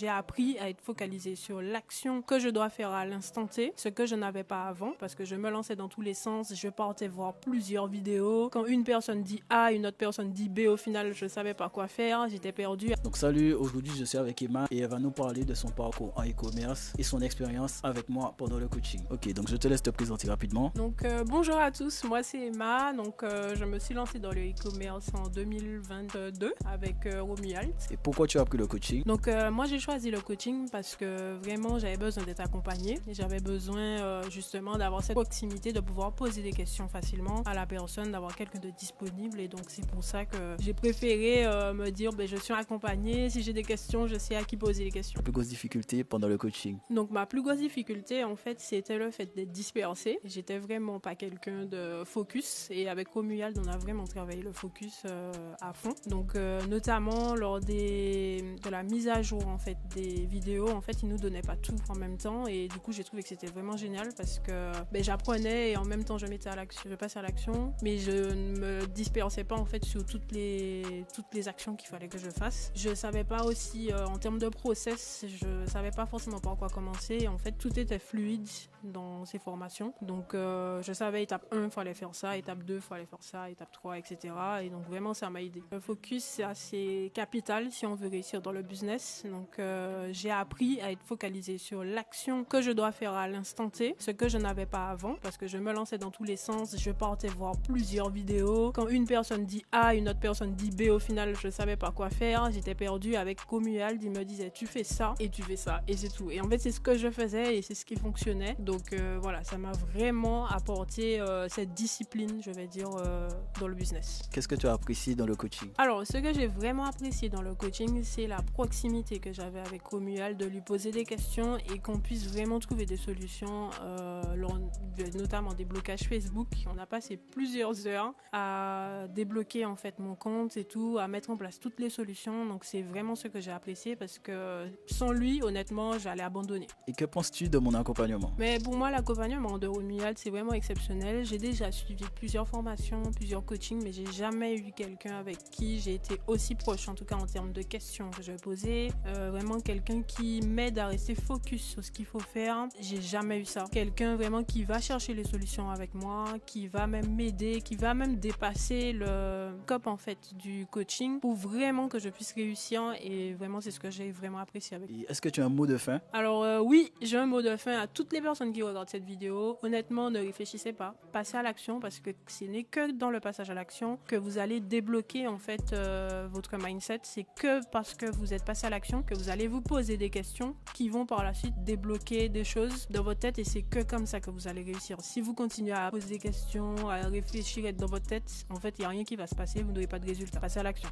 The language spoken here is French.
J'ai appris à être focalisée sur l'action que je dois faire à l'instant T, ce que je n'avais pas avant, parce que je me lançais dans tous les sens, je partais voir plusieurs vidéos. Quand une personne dit A, une autre personne dit B, au final, je ne savais pas quoi faire, j'étais perdue. Donc salut, aujourd'hui je suis avec Emma et elle va nous parler de son parcours en e-commerce et son expérience avec moi pendant le coaching. Ok, donc je te laisse te présenter rapidement. Donc bonjour à tous, moi c'est Emma, donc je me suis lancée dans le e-commerce en 2022 avec Romuald. Et pourquoi tu as pris le coaching? Donc moi j'ai choisi le coaching parce que vraiment j'avais besoin d'être accompagnée et j'avais besoin justement d'avoir cette proximité, de pouvoir poser des questions facilement à la personne, d'avoir quelqu'un de disponible, et donc c'est pour ça que j'ai préféré me dire je suis accompagnée, si j'ai des questions je sais à qui poser les questions. La plus grosse difficulté pendant le coaching? Donc ma plus grosse difficulté en fait c'était le fait d'être dispersée. J'étais vraiment pas quelqu'un de focus, et avec Romuald on a vraiment travaillé le focus à fond. Donc notamment lors de la mise à jour en fait des vidéos, en fait ils nous donnaient pas tout en même temps, et du coup j'ai trouvé que c'était vraiment génial parce que j'apprenais et en même temps je passais à l'action, mais je ne me dispersais pas en fait sur toutes les actions qu'il fallait que je fasse. Je savais pas aussi en termes de process, je savais pas forcément par quoi commencer. En fait tout était fluide dans ces formations, donc je savais étape 1 fallait faire ça, étape 2 fallait faire ça, étape 3 etc. Et donc vraiment ça m'a aidé. Le focus c'est assez capital si on veut réussir dans le business. Donc j'ai appris à être focalisée sur l'action que je dois faire à l'instant T, ce que je n'avais pas avant, parce que je me lançais dans tous les sens, je partais voir plusieurs vidéos. Quand une personne dit A, une autre personne dit B, au final je savais pas quoi faire, j'étais perdue. Avec Romuald, il me disait tu fais ça et tu fais ça et c'est tout. Et en fait c'est ce que je faisais et c'est ce qui fonctionnait. Donc voilà, ça m'a vraiment apporté cette discipline, je vais dire, dans le business. Qu'est-ce que tu as apprécié dans le coaching? Alors ce que j'ai vraiment apprécié dans le coaching, c'est la proximité que j'avais avec Romuald, de lui poser des questions et qu'on puisse vraiment trouver des solutions, notamment des blocages Facebook. On a passé plusieurs heures à débloquer en fait mon compte et tout, à mettre en place toutes les solutions. Donc c'est vraiment ce que j'ai apprécié, parce que sans lui, honnêtement, j'allais abandonner. Et que penses-tu de mon accompagnement? Mais pour moi, l'accompagnement de Romuald, c'est vraiment exceptionnel. J'ai déjà suivi plusieurs formations, plusieurs coachings, mais j'ai jamais eu quelqu'un avec qui j'ai été aussi proche, en tout cas en termes de questions que je posais. Vraiment quelqu'un qui m'aide à rester focus sur ce qu'il faut faire. J'ai jamais eu ça. Quelqu'un vraiment qui va chercher les solutions avec moi, qui va même m'aider, qui va même dépasser le scope en fait du coaching pour vraiment que je puisse réussir, et vraiment c'est ce que j'ai vraiment apprécié avec. Et est-ce que tu as un mot de fin? Alors oui, j'ai un mot de fin à toutes les personnes qui regardent cette vidéo. Honnêtement, ne réfléchissez pas, passez à l'action, parce que ce n'est que dans le passage à l'action que vous allez débloquer en fait votre mindset. C'est que parce que vous êtes passé à l'action que vous allez vous poser des questions qui vont par la suite débloquer des choses dans votre tête, et c'est que comme ça que vous allez réussir. Si vous continuez à poser des questions, à réfléchir, être dans votre tête, en fait il n'y a rien qui va se passer, vous n'aurez pas de résultat. Passez à l'action.